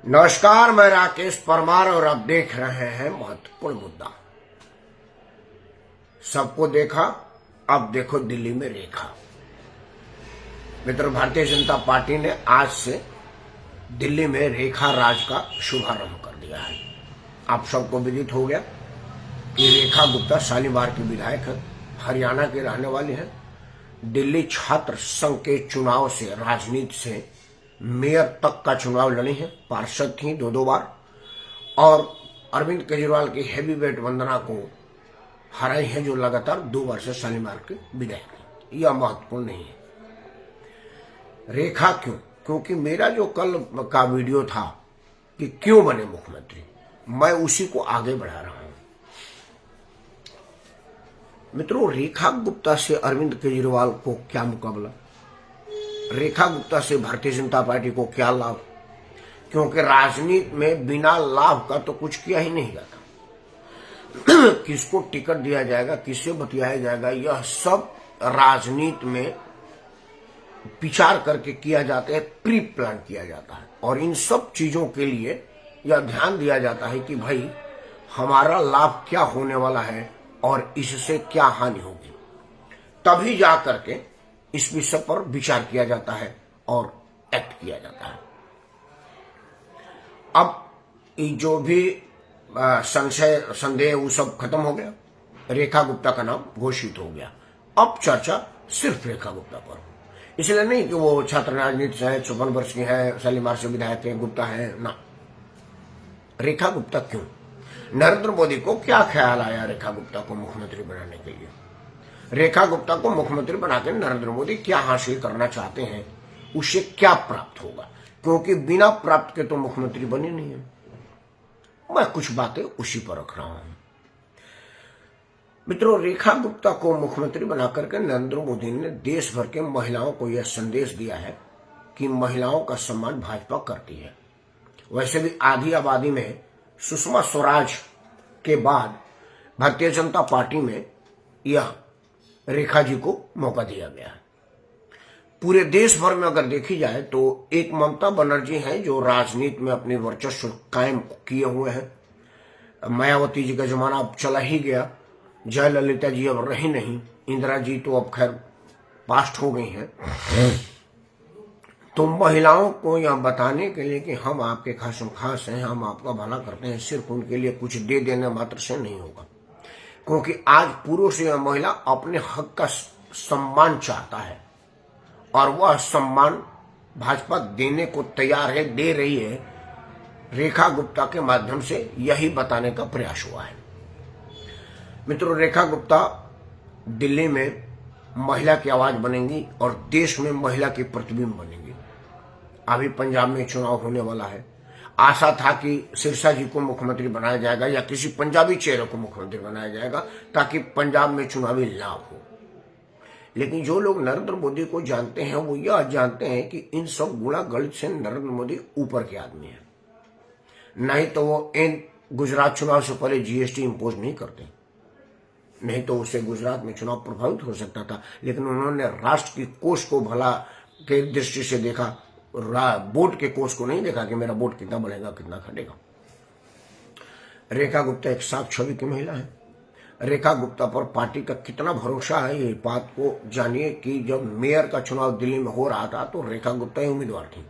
नमस्कार, मैं राकेश परमार और आप देख रहे हैं महत्वपूर्ण मुद्दा। सबको देखा, अब देखो दिल्ली में रेखा। मित्रों, भारतीय जनता पार्टी ने आज से दिल्ली में रेखा राज का शुभारंभ कर दिया है। आप सबको विदित हो गया कि रेखा गुप्ता शालीमार की विधायक है, हरियाणा के रहने वाली है। दिल्ली छात्र संघ के चुनाव से, राजनीति से मेयर तक का चुनाव लड़ी है, पार्षद थी दो बार, और अरविंद केजरीवाल की हैवी वेट वंदना को हराई है, जो लगातार 2 बार से शालीमार के विधायक है। यह महत्वपूर्ण नहीं है। रेखा क्यों? क्योंकि मेरा जो कल का वीडियो था कि क्यों बने मुख्यमंत्री, मैं उसी को आगे बढ़ा रहा हूं। मित्रों, रेखा गुप्ता से अरविंद केजरीवाल को क्या मुकाबला, रेखा गुप्ता से भारतीय जनता पार्टी को क्या लाभ? क्योंकि राजनीति में बिना लाभ का तो कुछ किया ही नहीं जाता। किसको टिकट दिया जाएगा, किससे बतियाया जाएगा, यह सब राजनीति में विचार करके किया जाता है, प्री प्लान किया जाता है। और इन सब चीजों के लिए यह ध्यान दिया जाता है कि भाई हमारा लाभ क्या होने वाला है और इससे क्या हानि होगी, तभी जा करके इस विषय पर विचार किया जाता है और एक्ट किया जाता है। अब जो भी संशय संदेह वो सब खत्म हो गया, रेखा गुप्ता का नाम घोषित हो गया। अब चर्चा सिर्फ रेखा गुप्ता पर, इसलिए नहीं कि वो छात्र राजनीति से है, 54 वर्ष की है, शालीमार से विधायक है, गुप्ता है ना। रेखा गुप्ता क्यों? नरेंद्र मोदी को क्या ख्याल आया रेखा गुप्ता को मुख्यमंत्री बनाने के लिए? रेखा गुप्ता को मुख्यमंत्री बनाकर नरेंद्र मोदी क्या हासिल करना चाहते हैं, उसे क्या प्राप्त होगा? क्योंकि बिना प्राप्त के तो मुख्यमंत्री बने नहीं है। मैं कुछ बातें उसी पर रख रहा हूं। मित्रों, रेखा गुप्ता को मुख्यमंत्री बनाकर के नरेंद्र मोदी ने देश भर के महिलाओं को यह संदेश दिया है कि महिलाओं का सम्मान भाजपा करती है। वैसे भी आधी आबादी में सुषमा स्वराज के बाद भारतीय जनता पार्टी में यह रेखा जी को मौका दिया गया है। पूरे देश भर में अगर देखी जाए तो एक ममता बनर्जी है जो राजनीति में अपनी वर्चस्व कायम किए हुए हैं। मायावती जी का जमाना अब चला ही गया, जयललिता जी अब रही नहीं, इंदिरा जी तो अब खैर पास्ट हो गई हैं। तो महिलाओं को यह बताने के लिए कि हम आपके खासम खास हैं, हम आपका भला करते हैं, सिर्फ उनके लिए कुछ दे देने मात्र से नहीं होगा। क्योंकि आज पुरुष या महिला अपने हक का सम्मान चाहता है और वह सम्मान भाजपा देने को तैयार है, दे रही है। रेखा गुप्ता के माध्यम से यही बताने का प्रयास हुआ है। मित्रों, रेखा गुप्ता दिल्ली में महिला की आवाज बनेंगी और देश में महिला की प्रतिबिंब बनेंगी। अभी पंजाब में चुनाव होने वाला है। आशा था कि सिरसा जी को मुख्यमंत्री बनाया जाएगा या किसी पंजाबी चेहरे को मुख्यमंत्री बनाया जाएगा ताकि पंजाब में चुनावी लाभ हो। लेकिन जो लोग नरेंद्र मोदी को जानते हैं वो यह जानते हैं कि इन सब गुणा गणित से नरेंद्र मोदी ऊपर के आदमी है। नहीं तो वो इन गुजरात चुनाव से पहले जीएसटी इंपोज नहीं करते, नहीं तो उससे गुजरात में चुनाव प्रभावित हो सकता था। लेकिन उन्होंने राष्ट्र की कोष को भला के दृष्टि से देखा, वोट के कोष को नहीं देखा कि मेरा वोट कितना बढ़ेगा, कितना घटेगा। रेखा गुप्ता एक साफ छवि की महिला है। रेखा गुप्ता पर पार्टी का कितना भरोसा है, ये बात को जानिए कि जब मेयर का चुनाव दिल्ली में हो रहा था तो रेखा गुप्ता ही उम्मीदवार थी,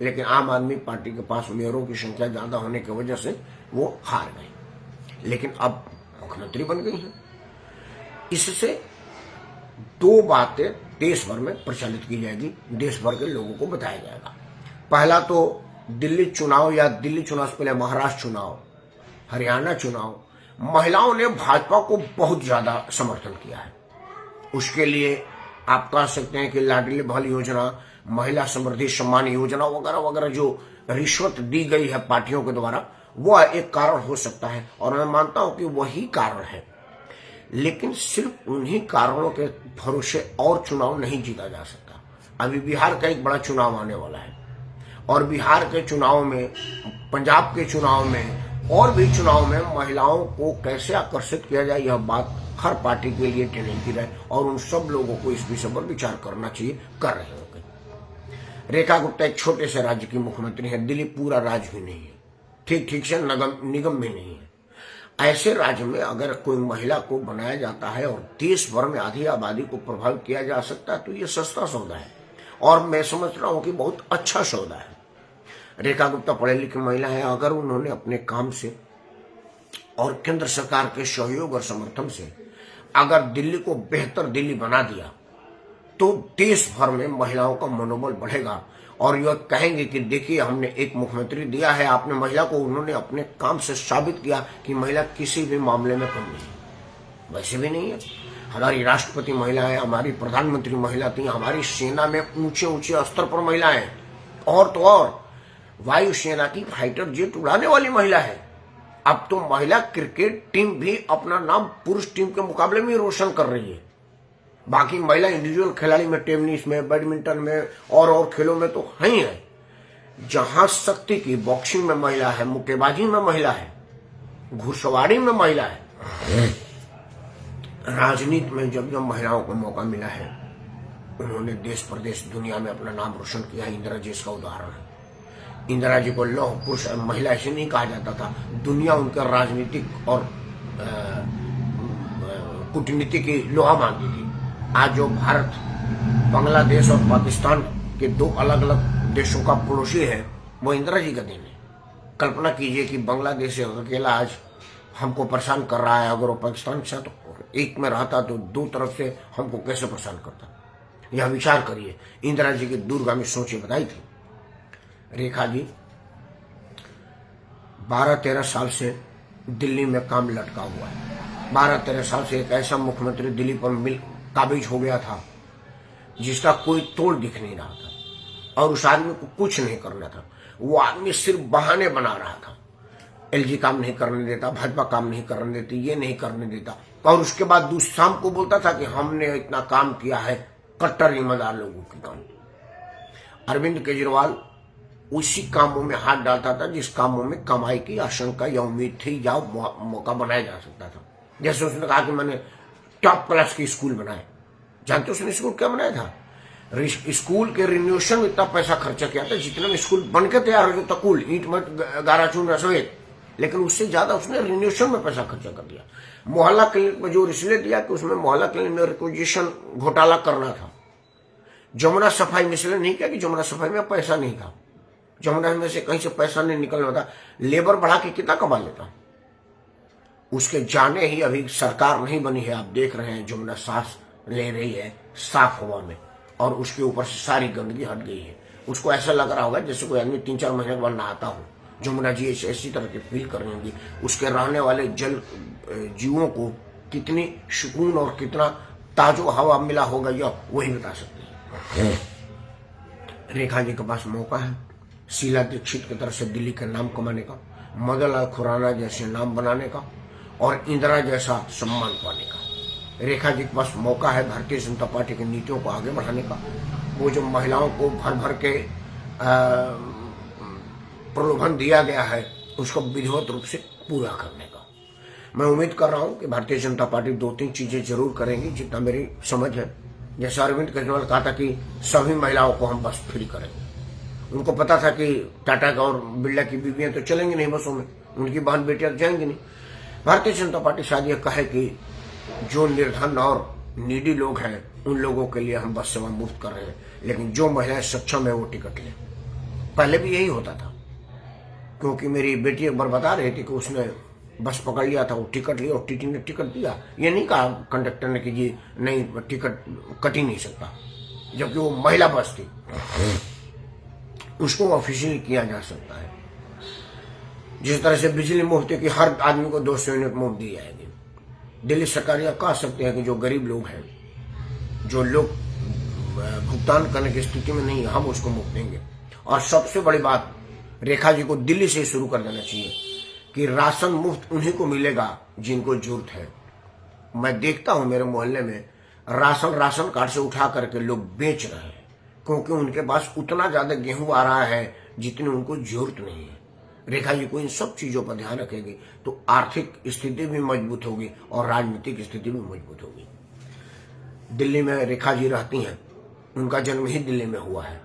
लेकिन आम आदमी पार्टी के पास मेयरों की संख्या ज्यादा होने की वजह से वो हार गई, लेकिन अब मुख्यमंत्री बन गई है। इससे 2 बातें देश भर में प्रचलित की जाएगी, देश भर के लोगों को बताया जाएगा। पहला तो दिल्ली चुनाव या दिल्ली चुनाव से पहले महाराष्ट्र चुनाव, हरियाणा चुनाव, महिलाओं ने भाजपा को बहुत ज्यादा समर्थन किया है। उसके लिए आप कह सकते हैं कि लाडली बहल योजना, महिला समृद्धि सम्मान योजना वगैरह वगैरह जो रिश्वत दी गई है पार्टियों के द्वारा, वह एक कारण हो सकता है और मैं मानता हूं कि वही कारण है। लेकिन सिर्फ उन्हीं कारणों के भरोसे और चुनाव नहीं जीता जा सकता। अभी बिहार का एक बड़ा चुनाव आने वाला है और बिहार के चुनाव में, पंजाब के चुनाव में और भी चुनाव में महिलाओं को कैसे आकर्षित किया जाए, यह बात हर पार्टी के लिए टैलेंटेड है और उन सब लोगों को इस विषय पर विचार करना चाहिए, कर रहे होंगे। रेखा गुप्ता एक छोटे से राज्य की मुख्यमंत्री है, दिल्ली पूरा राज्य भी नहीं है, ठीक से निगम भी नहीं है। ऐसे राज्य में अगर कोई महिला को बनाया जाता है और देश भर में आधी आबादी को प्रभावित किया जा सकता है तो ये सस्ता सौदा है और मैं समझ रहा हूं कि बहुत अच्छा सौदा है। रेखा गुप्ता पढ़े लिखे महिला है, अगर उन्होंने अपने काम से और केंद्र सरकार के सहयोग और समर्थन से अगर दिल्ली को बेहतर दिल्ली बना दिया तो देश भर में महिलाओं का मनोबल बढ़ेगा और यह कहेंगे कि देखिए हमने एक मुख्यमंत्री दिया है, आपने महिला को, उन्होंने अपने काम से साबित किया कि महिला किसी भी मामले में कम नहीं है। वैसे भी नहीं है, हमारी राष्ट्रपति महिला है, हमारी प्रधानमंत्री महिला थी, हमारी सेना में ऊंचे ऊंचे स्तर पर महिलाएं, और तो और वायुसेना की फाइटर जेट उड़ाने वाली महिला है। अब तो महिला क्रिकेट टीम भी अपना नाम पुरुष टीम के मुकाबले में रोशन कर रही है। बाकी महिला इंडिविजुअल खिलाड़ी में, टेनिस में, बैडमिंटन में और खेलों में तो है ही है। जहां शक्ति की बॉक्सिंग में महिला है, मुक्केबाजी में महिला है, घुड़सवारी में महिला है, राजनीति में जब जब महिलाओं को मौका मिला है उन्होंने देश प्रदेश दुनिया में अपना नाम रोशन किया। इंदिरा जी इसका उदाहरण है। इंदिरा जी को लौह पुरुष महिला ऐसे नहीं कहा जाता था, दुनिया उनका राजनीतिक और कूटनीति की लोहा मानती थी। आज जो भारत, बांग्लादेश और पाकिस्तान के दो अलग अलग देशों का पड़ोसी है वो इंदिरा जी का दिन है। कल्पना कीजिए कि बांग्लादेश अकेला आज हमको परेशान कर रहा है, अगर वो पाकिस्तान के साथ एक में रहता तो दो तरफ से हमको कैसे परेशान करता। यह विचार करिए, इंदिरा जी की दूरगामी सोचें बताई थी। रेखा जी 12-13 साल से दिल्ली में काम लटका हुआ है। 12-13 साल से एक ऐसा मुख्यमंत्री दिल्ली पर काबिज हो गया था जिसका कोई तोड़ दिख नहीं रहा था और उस आदमी को कुछ नहीं करना था। वो आदमी सिर्फ बहाने बना रहा था। एलजी काम नहीं करने देता, भाजपा काम नहीं करने देती, ये नहीं करने देता, और उसके बाद दूसरी शाम को बोलता था कि हमने इतना काम किया है, कट्टर ईमानदार लोगों के काम। अरविंद केजरीवाल उसी कामों में हाथ डालता था जिस कामों में कमाई की आशंका या उम्मीद थी या मौका बनाया जा सकता था। जैसे उसने कहा कि मैंने टॉप क्लास की स्कूल बनाए। जानते उसने स्कूल क्या बनाया था? स्कूल के रिन्यूएशन में इतना पैसा खर्चा किया था जितना में स्कूल बनकर तैयार हो जाता, कुल ईंट मट गारा चून रसोई, लेकिन उससे ज्यादा उसने रिन्यूएशन में पैसा खर्चा कर दिया। मोहल्ला क्लिनिक में जोर इसलिए दिया कि उसमें मोहल्ला क्लिनिक में रिक्विजिशन घोटाला करना था। जमुना सफाई में इसलिए नहीं किया कि जमुना सफाई में पैसा नहीं था, जमुना में से कहीं से पैसा नहीं निकल रहा था, लेबर बढ़ा के कितना कमा लेता। उसके जाने ही अभी सरकार नहीं बनी है, आप देख रहे हैं जमुना सांस ले रही है साफ हवा में और उसके ऊपर से सारी गंदगी हट गई है। उसको ऐसा लग रहा होगा जैसे कोई आदमी 3-4 महीने बाद नहाता हो। जमुना जी ऐसी तरह की फील कर रही होंगी। उसके रहने वाले जल जीवों को कितनी सुकून और कितना ताजो हवा मिला होगा यह वही बता सकते हैं। रेखा जी के पास मौका है शीला दीक्षित की तरफ से दिल्ली का नाम कमाने का, मदन लाल खुराना जैसे नाम बनाने का और इंदिरा जैसा सम्मान पाने का। रेखा जी के पास मौका है भारतीय जनता पार्टी की नीतियों को आगे बढ़ाने का। वो जो महिलाओं को भर भर के प्रलोभन दिया गया है उसको विधिवत रूप से पूरा करने का। मैं उम्मीद कर रहा हूं कि भारतीय जनता पार्टी 2-3 चीजें जरूर करेंगी जितना मेरी समझ है। जैसे अरविंद केजरीवाल कहा था कि सभी महिलाओं को हम बस फ्री करेंगे। उनको पता था कि टाटा का और बिरला की बीवियां तो चलेंगी नहीं बसों में, उनकी बहन बेटियां जाएंगी नहीं। भारतीय जनता पार्टी शायद यह कहे कि जो निर्धन और नीडी लोग हैं उन लोगों के लिए हम बस सेवा मुफ्त कर रहे हैं, लेकिन जो महिलाएं सक्षम है वो टिकट लें। पहले भी यही होता था, क्योंकि मेरी बेटी एक बार बता रही थी कि उसने बस पकड़ लिया था, वो टिकट लिया और टीटी ने टिकट दिया। ये नहीं कहा कंडक्टर ने कि जी नहीं टिकट कट ही नहीं सकता, जबकि वो महिला बस थी। उसको ऑफिशियली किया जा सकता है। जिस तरह से बिजली मुफ्त है कि हर आदमी को 200 यूनिट मुफ्त दी जाएगी। दिल्ली सरकार यह कह सकते हैं कि जो गरीब लोग हैं, जो लोग भुगतान करने की स्थिति में नहीं है, हम उसको मुफ्त देंगे। और सबसे बड़ी बात, रेखा जी को दिल्ली से शुरू कर देना चाहिए कि राशन मुफ्त उन्हीं को मिलेगा जिनको जरूरत है। मैं देखता हूं मेरे मोहल्ले में राशन कार्ड से उठा करके लोग बेच रहे हैं, क्योंकि उनके पास उतना ज्यादा गेहूं आ रहा है जितनी उनको जरूरत नहीं है। रेखा जी को इन सब चीजों पर ध्यान रखेगी तो आर्थिक स्थिति भी मजबूत होगी और राजनीतिक स्थिति भी मजबूत होगी। दिल्ली में रेखा जी रहती हैं, उनका जन्म ही दिल्ली में हुआ है।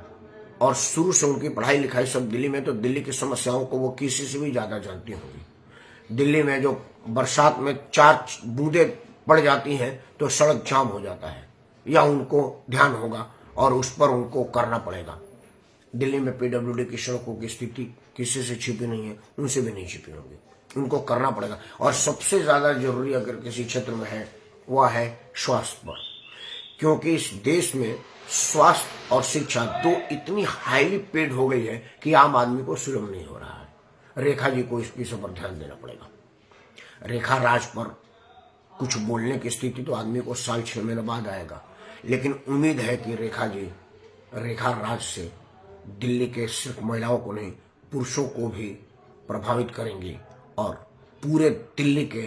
और शुरू से उनकी पढ़ाई लिखाई सब दिल्ली में, तो दिल्ली की समस्याओं को वो किसी से भी ज्यादा जानती होंगी। दिल्ली में जो बरसात में 4 बूंदे पड़ जाती हैं तो सड़क जाम हो जाता है, या उनको ध्यान होगा और उस पर उनको करना पड़ेगा। दिल्ली में पीडब्ल्यूडी की सड़कों की स्थिति किसी से छिपी नहीं है, उनसे भी नहीं छिपी होगी, उनको करना पड़ेगा। और सबसे ज्यादा जरूरी अगर किसी क्षेत्र में है वह है स्वास्थ्य पर, क्योंकि इस देश में स्वास्थ्य और शिक्षा दो इतनी हाईली पेड हो गई है कि आम आदमी को सुलभ नहीं हो रहा है। रेखा जी को इस विषय पर ध्यान देना पड़ेगा। रेखा राज पर कुछ बोलने की स्थिति तो आदमी को साल 6 महीने बाद आएगा, लेकिन उम्मीद है कि रेखा राज से दिल्ली के सिर्फ महिलाओं को नहीं, पुरुषों को भी प्रभावित करेंगी और पूरे दिल्ली के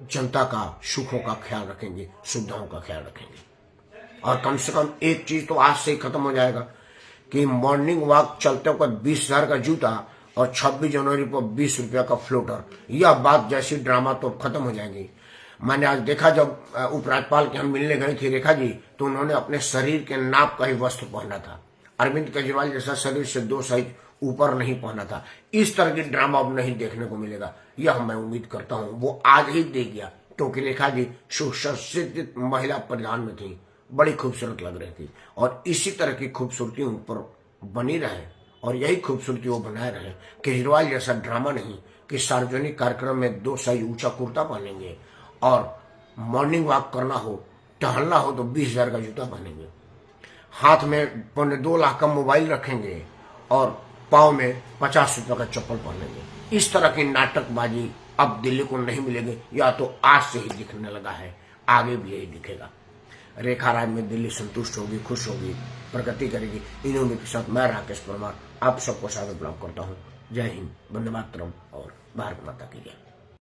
जनता का सुखों का ख्याल रखेंगे, सुविधाओं का ख्याल रखेंगे। और कम से कम एक चीज तो आज से ही खत्म हो जाएगा कि मॉर्निंग वॉक चलते वक्त 20,000 का जूता और 26 जनवरी पर 20 रुपया का फ्लोटर, यह बात जैसी ड्रामा तो खत्म हो जाएगी। मैंने आज देखा जब उपराज्यपाल के हम मिलने गए थे रेखा जी, तो उन्होंने अपने शरीर के नाप का ही वस्त्र पहना था। अरविंद केजरीवाल जैसा शरीर से 2 साइज ऊपर नहीं पहना था। इस तरह की ड्रामा अब नहीं देखने को मिलेगा, यह मैं उम्मीद करता हूं वो आज ही दे गया, क्योंकि रेखा जी सुसज्जित महिला परिधान में थी, बड़ी खूबसूरत लग रही थी। और इसी तरह की खूबसूरती उन पर बनी रहे और यही खूबसूरती वो बनाए रहे। केजरीवाल जैसा ड्रामा नहीं कि सार्वजनिक कार्यक्रम में 2 साइज ऊंचा कुर्ता पहनेंगे और मॉर्निंग वॉक करना हो, टहलना हो तो 20,000 का जूता पहनेंगे, हाथ में 2.25 लाख का मोबाइल रखेंगे और पाँव में 50 रुपये का चप्पल पहनेंगे। इस तरह की नाटकबाजी अब दिल्ली को नहीं मिलेगी, या तो आज से ही दिखने लगा है, आगे भी यही दिखेगा। रेखा राज में दिल्ली संतुष्ट होगी, खुश होगी, प्रगति करेगी। इन उम्मीद के साथ मैं राकेश परमार आप सबको स्वागत करता हूँ। जय हिंद, वंदे मातरम और भारत माता की जय।